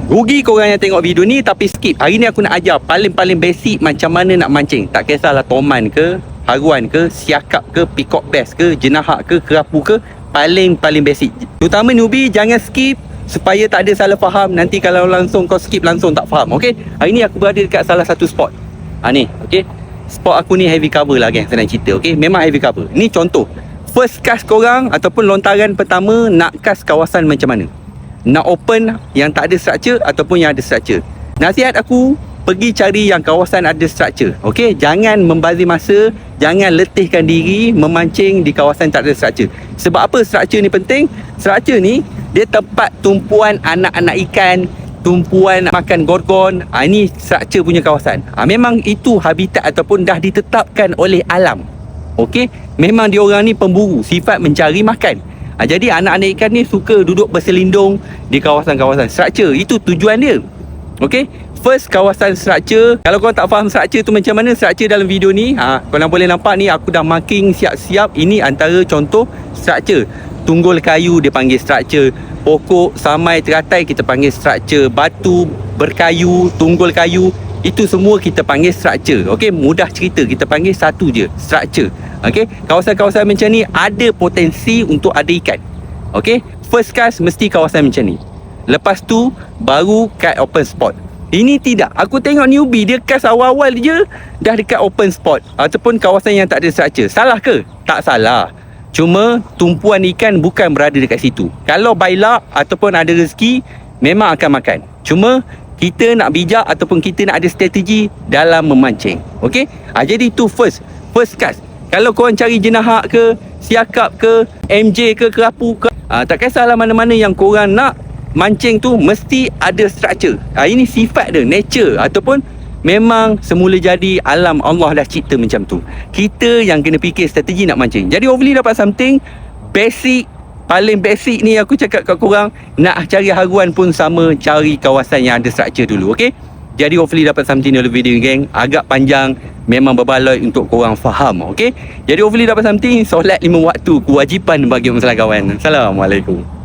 Rugi korang yang tengok video ni tapi skip. Hari ni aku nak ajar paling-paling basic macam mana nak mancing. Tak kisahlah toman ke, haruan ke, siakap ke, peacock bass ke, jenahak ke, kerapu ke, paling basic. Terutama newbie jangan skip supaya tak ada salah faham. Nanti kalau langsung kau skip langsung tak faham. Okey. Hari ni aku berada dekat salah satu spot. Ni, okey. Spot aku ni heavy cover lah, geng. Senang cerita, okey. Memang heavy cover. Ni contoh. First cast korang ataupun lontaran pertama nak cast kawasan macam mana? Nak open yang tak ada structure ataupun yang ada structure. Nasihat aku, pergi cari yang kawasan ada structure. Okey, jangan membazir masa, jangan letihkan diri memancing di kawasan tak ada structure. Sebab apa structure ni penting? Structure ni dia tempat tumpuan anak-anak ikan, tumpuan makan gorgon. Ini structure punya kawasan. Memang itu habitat ataupun dah ditetapkan oleh alam. Okey, memang diorang ni pemburu, sifat mencari makan. Jadi anak-anak ikan ni suka duduk berselindung di kawasan-kawasan structure. Itu tujuan dia. Okey, first kawasan structure. Kalau korang tak faham structure tu macam mana, structure dalam video ni, korang boleh nampak ni aku dah marking siap-siap. Ini antara contoh structure. Tunggul kayu dia panggil structure, pokok samai teratai kita panggil structure, batu berkayu, tunggul kayu, itu semua kita panggil structure. Okey, mudah cerita, kita panggil satu je, structure. Okey, kawasan-kawasan macam ni ada potensi untuk ada ikan. Okey, first cast mesti kawasan macam ni. Lepas tu baru kat open spot. Ini tidak, aku tengok newbie dia cast awal-awal je dah dekat open spot ataupun kawasan yang tak ada structure. Salah ke? Tak salah. Cuma tumpuan ikan bukan berada dekat situ. Kalau by luck ataupun ada rezeki, memang akan makan. Cuma kita nak bijak ataupun kita nak ada strategi dalam memancing. Okey? Jadi itu first cast. Kalau korang cari jenahak ke, siakap ke, MJ ke, kerapu ke, tak kisahlah mana-mana yang korang nak mancing tu mesti ada structure. Ini sifat dia, nature ataupun memang semula jadi alam Allah dah cipta macam tu. Kita yang kena fikir strategi nak mancing. Jadi hopefully dapat something basic. Paling basic ni aku cakap kat korang, nak cari haruan pun sama, cari kawasan yang ada structure dulu. Okey? Jadi hopefully dapat something dalam video ni, geng. Agak panjang, memang berbaloi untuk korang faham. Okey? Jadi hopefully dapat something. Solat 5 waktu kewajipan bagi masalah kawan. Assalamualaikum.